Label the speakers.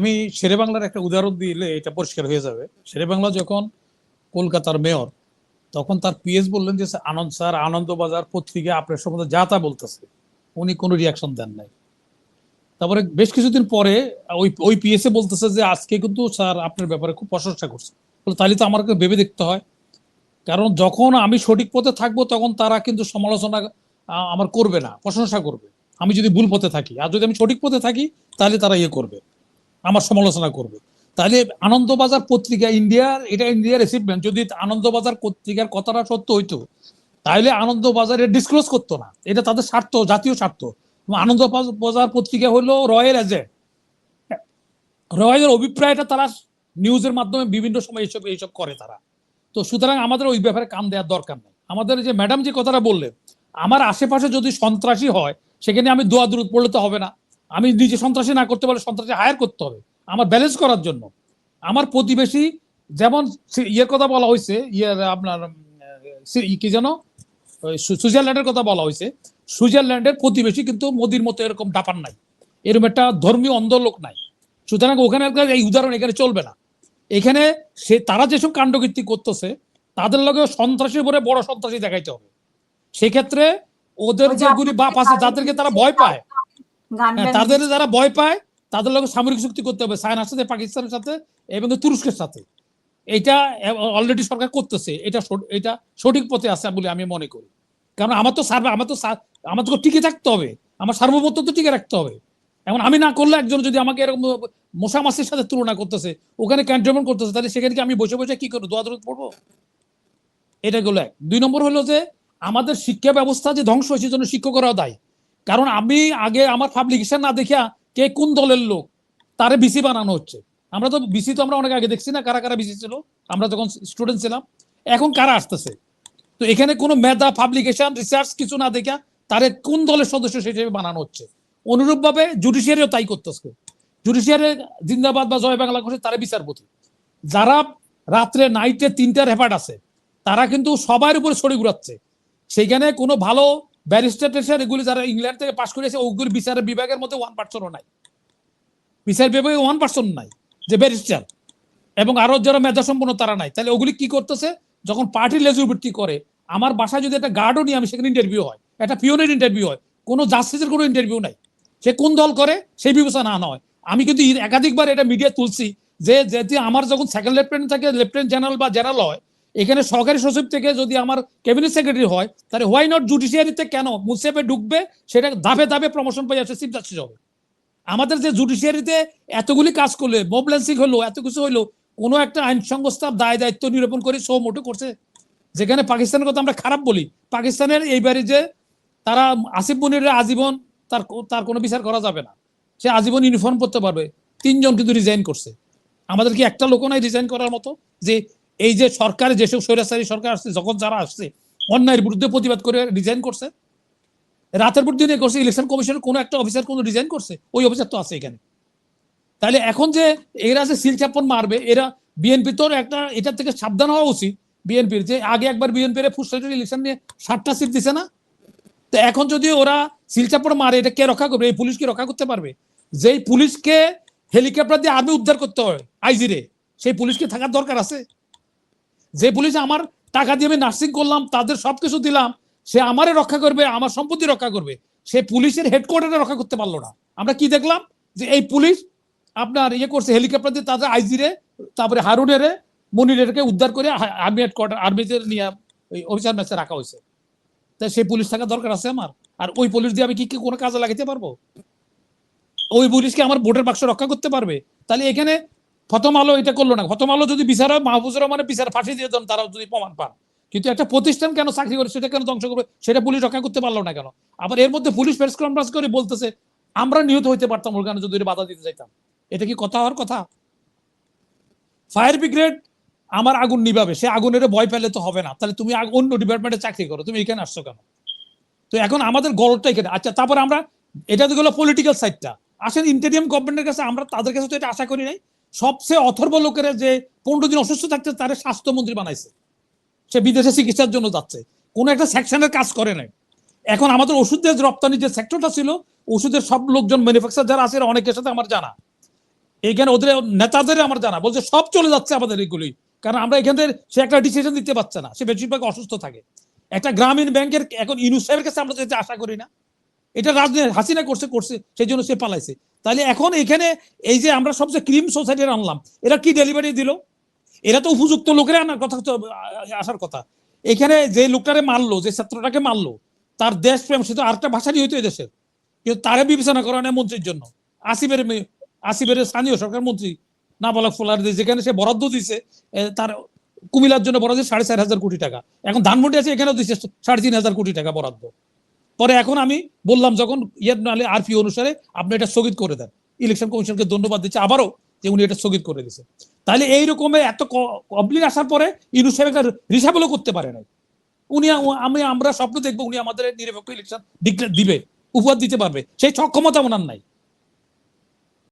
Speaker 1: আমি শেরেবাংলার একটা উদাহরণ দিলে এটা পরিষ্কার হয়ে যাবে। শেরেবাংলা যখন কলকাতার মেয়র, তখন তার পিএস বললেন যে আনন্দ স্যার, আনন্দবাজার পত্রিকা আপনার সম্বন্ধে যা তা বলতেছে, উনি কোনো রিয়াকশন দেন নাই। তারপরে বেশ কিছুদিন পরে ওই ওই পিএস এ বলতেছে যে আজকে কিন্তু স্যার আপনার ব্যাপারে খুব প্রশংসা করছে। তাহলে তো আমাকে ভেবে দেখতে হয়, কারণ যখন আমি সঠিক পথে থাকবো তখন তারা কিন্তু সমালোচনা আমার করবে না, প্রশংসা করবে। আমি যদি ভুল পথে থাকি, আর যদি আমি সঠিক পথে থাকি তাহলে তারা ইয়ে করবে, আমার সমালোচনা করবে। তাহলে আনন্দবাজার পত্রিকা ইন্ডিয়ার অ্যাচিভমেন্ট। যদি আনন্দবাজার পত্রিকার কথাটা সত্য হইতো, তাহলে আনন্দবাজারে ডিসক্লোজ করতো না, এটা তাদের স্বার্থ, জাতীয় স্বার্থ। আনন্দবাজার পত্রিকা হলো রয়্যাল এজেন্ট, রয়্যালের অভিপ্রায়টা তারা নিউজের মাধ্যমে বিভিন্ন সময় এইসব এইসব করে তারা। তো সুতরাং আমাদের ওই ব্যাপারে কান দেওয়ার দরকার নেই। আমাদের যে ম্যাডাম যে কথাটা বললেন, আমার আশেপাশে যদি সন্ত্রাসী হয়, সেখানে আমি দোয়া দূরত পড়লে তো হবে না। আমি নিজে সন্ত্রাসী না করতে পারলে সন্ত্রাসী হায়ার করতে হবে আমার ব্যালেন্স করার জন্য। আমার প্রতিবেশী, যেমন ইয়ের কথা বলা হয়েছে, আপনার কি যেন সুইজারল্যান্ডের কথা বলা হয়েছে, সুইজারল্যান্ডের প্রতিবেশী কিন্তু মোদির মতো এরকম ডাপান নাই, এরকম একটা ধর্মীয় অন্ধ লোক নাই। সুতরাং ওখানে এই উদাহরণ এখানে চলবে না। এখানে সে তারা যেসব কাণ্ডকীর্তি করতেছে, তাদের লগে সন্ত্রাসী বলে বড় সন্ত্রাসী দেখাইতে হবে। সেক্ষেত্রে ওদের যেগুলি বাপ আছে, যাদেরকে তারা ভয় পায়, তাদের যারা ভয় পায়, তাদের লগে সামরিক চুক্তি করতে হবে, চায়নার সাথে, পাকিস্তানের সাথে এবং তুরস্কের সাথে। এটা অলরেডি সরকার করতেছে, এটা সঠিক পথে আছে বলে আমি মনে করি। কারণ আমার তো টিকে থাকতে হবে, আমার সার্বভৌমত্ব তো টিকে রাখতে হবে। এখন আমি না করলে একজন যদি আমাকে এরকম মশা মাছির সাথে তুলনা করতেছে, ওখানে ক্যান্টনমেন্ট করতেছে, তাহলে সেখানে কি আমি বসে বসে কি করবো, দোয়া দরুদ পড়বো? এটা গেল এক। 2 নম্বর হলো যে আমাদের শিক্ষা ব্যবস্থা যে ধ্বংস হয়েছে, জন্য শিক্ষকরাও দায়ী। কারণ আমি আগে আমার পাবলিকেশন না দেখিয়া কে কোন দলের লোক তারে বিসি বানানো হচ্ছে। আমরা তো বিসি তো আমরা অনেক আগে দেখছি না, কারা কারা বিসি ছিল আমরা যখন স্টুডেন্ট ছিলাম, এখন কারা আসতেছে। তো এখানে কোনো মেধা, পাবলিকেশন, রিসার্চ কিছু না দেখা তারে কোন দলের সদস্য হিসেবে বানানো হচ্ছে। অনুরূপভাবে জুডিশিয়ারিও তাই করতেছে। জুডিশিয়ারি জিন্দাবাদ বা জয় বাংলা করছে, তারা বিচারপতি যারা রাত্রে নাইটে 3টার হেপাট আছে, তারা কিন্তু সবার উপরে ছড়ি ঘুরাচ্ছে। সেইখানে কোনো ভালো ব্যারিস্টার এগুলি যারা ইংল্যান্ড থেকে পাশ করেছে, ওগুলি বিচারের বিভাগের মধ্যে 1% নাই, বিচার বিভাগে 1% নাই যে ব্যারিস্টার, এবং আরো যারা মেধা সম্পন্ন তারা নাই। তাহলে ওগুলি কি করতেছে, যখন পার্টি লেজুবিলিটি করে, আমার বাসায় যদি একটা গার্ডও নিয়ে আমি সেখানে ইন্টারভিউ হয়, একটা পিওনের ইন্টারভিউ হয়, কোনো জাস্টিসের কোনো ইন্টারভিউ নাই, সে কোন দল করে সেই বিবেচনা না হয়। আমি কিন্তু একাধিকবার এটা মিডিয়া তুলছি যে যেটি আমার যখন সেকেন্ড লেফটেন্যান্ট থেকে লেফটেন্যান্ট জেনারেল বা জেনারেল হয়, এখানে সরকারি সচিব থেকে যদি আমার ক্যাবিনেট সেক্রেটারি হয়, তাহলে হোয়াই নট জুডিশিয়ারিতে কেন মুসেফে ঢুকবে, সেটা ধাপে ধাপে প্রমোশন পেয়ে আসে চিফ জাস্টিস হবে। আমাদের যে জুডিশিয়ারিতে এতগুলি কাজ করলে, মোবলেন্সিং হলো, এত কিছু হইলো, কোনো একটা আইন সংস্থার দায় দায়িত্ব নিরূপণ করে সো মোটো করছে। যেখানে পাকিস্তানের কথা আমরা খারাপ বলি, পাকিস্তানের এইবারে যে তারা আসিফ মনিরের আজীবন তার তার কোনো বিচার করা যাবে না, সে আজীবন ইউনিফর্ম পরতে পারবে। 3 জন কিন্তু রিজাইন করছে। আমাদের কি একটা লোক নাই রিজাইন করার মতো? যে এই যে সরকারে যেসব স্বৈরাচারী সরকার আসছে, যখন যারা আসছে অন্যায়ের বিরুদ্ধে প্রতিবাদ করে রিজাইন করছে, রাতের পর দিনে করছে। ইলেকশন কমিশনের কোনো একটা অফিসার কোনো রিজাইন করছে? ওই অফিসার তো আছে এখানে। তাহলে এখন যে এরা যে সিল চাপন মারবে, এরা বিএনপি তো একটা এটার থেকে সাবধান হওয়া উচিত। বিএনপির যে আগে একবার বিএনপির ফুটস্টেটের ইলেকশন নিয়ে 7টা সিট দিছে না, তো এখন যদি ওরা সিল চাপড় মারে, এটা কে রক্ষা করবে? এই পুলিশ কি রক্ষা করতে পারবে? যেই পুলিশকে হেলিকপ্টার দিয়ে আর্মি উদ্ধার করতে হয় আইজিরে, সেই পুলিশকে থাকার দরকার আছে? যে পুলিশ আমার টাকা দিয়ে আমি নার্সিং করলাম, তাদের সবকিছু দিলাম, সে আমারে রক্ষা করবে, আমার সম্পত্তি রক্ষা করবে, সে পুলিশের হেডকোয়ার্টারে রক্ষা করতে পারলো না। আমরা কি দেখলাম, যে এই পুলিশ আপনার ইয়ে করছে, হেলিকপ্টার দিয়ে তাদের আইজিরে, তারপরে হারুনেরে, মনিরেরকে উদ্ধার করে আর্মি হেডকোয়ার্টার, আর্মিতে নিয়ে ওই অফিসার ম্যাচে রাখা হয়েছে। তাই সেই পুলিশ থাকার দরকার আছে আমার। আর ওই পুলিশ দিয়ে আমি কি কোনো কাজে লাগাতে পারবো? ওই পুলিশকে আমার ভোটের বাক্স রক্ষা করতে পারবে? তাহলে এখানে প্রথম আলো এটা করলো না। প্রথম আলো যদি বিচার হয়, মাহফুজুর রহমানের বিচার ফাঁসি দিয়ে দেন তারা যদি প্রমাণ পান, কিন্তু একটা প্রতিষ্ঠান কেন চাকরি করে সেটা কেন ধ্বংস করবে, সেটা পুলিশ রক্ষা করতে পারলো না কেন? আবার এর মধ্যে পুলিশ প্রেস কনফারেন্স করে বলতেছে আমরা নিহত হইতে পারতাম ওখানে যদি বাধা দিতে চাইতাম। এটা কি কথা হওয়ার কথা? ফায়ার ব্রিগেড আমার আগুন নিভাবে, সে আগুনের ভয় পেলে তো হবে না। তাহলে তুমি অন্য ডিপার্টমেন্টে চাকরি করো, তুমি এখানে আসছো কেন? তো এখন আমাদের গল্পটা এখানে। আচ্ছা, তারপর আমরা এটা তো গেলো পলিটিক্যাল সাইডটা। আসেন ইন্টেরিয়াম গভর্নমেন্টের কাছে, আমরা তাদের কাছে তো এটা আশা করি নাই। সবচেয়ে অথর্ব লোকের যে 15 দিন অসুস্থ থাকছে, তার স্বাস্থ্যমন্ত্রী বানাইছে, সে বিদেশে চিকিৎসার জন্য যাচ্ছে, কোন একটা সেকশনের কাজ করে নাই। এখন আমাদের ওষুধের রপ্তানি যে সেক্টরটা ছিল, ওষুধের সব লোকজন ম্যানুফ্যাকচার যারা আছে, অনেকের সাথে আমার জানা, এইখানে ওদের নেতাদের আমার জানা বলছে সব চলে যাচ্ছে আমাদের এগুলি, কারণ আমরা এখান থেকে সে একটা ডিসিশন দিতে পারছে না, সে বেশিরভাগ অসুস্থ থাকে। একটা গ্রামীণ ব্যাংকের এখন ইউনূস সাহেবের কাছে আমরা যেতে আশা করি না, এটা রাজনীতি হাসিনা করছে করছে সেই জন্য সে পালাইছে। তাহলে এখন এখানে এই যে আমরা সবচেয়ে ক্রিম সোসাইটি আনলাম, এরা কি ডেলিভারি দিল? এরা তো উপযুক্ত লোকেরা আনার কথা, তো আসার কথা। এখানে যে লোকটারে মারলো, যে ছাত্রটাকে মারলো, তার দেশপ্রেম, সে তো আরেকটা ভাষারই হইতো দেশের, কিন্তু তারে বিবেচনা করা না মন্ত্রীর জন্য। আসিফের আসিফের স্থানীয় সরকার মন্ত্রী না বলা ফোলার, যেখানে সে বরাদ্দ দিছে তার কুমিল্লার জন্য বরাদ্দ 4,500 কোটি টাকা, এখন ধানমন্ডি আছে এখানেও দিচ্ছে 3,500 কোটি টাকা বরাদ্দ। পরে এখন আমি বললাম যখন নাহলে আরপি অনুসারে আপনি এটা স্থগিত করে দেন, ইলেকশন কমিশনকে ধন্যবাদ দিচ্ছে আবারও যে উনি এটা স্থগিত করে দিচ্ছে। তাহলে এই রকমের এত কমপ্লেন আসার পরে ইউনূস সাহেব একটা রিসাবেলও করতে পারে নাই। উনি আমরা স্বপ্ন দেখবো উনি আমাদের নিরপেক্ষ ইলেকশন ডিক্লেয়ার দিবে, উপহার দিতে পারবে, সেই সক্ষমতা ওনার নাই।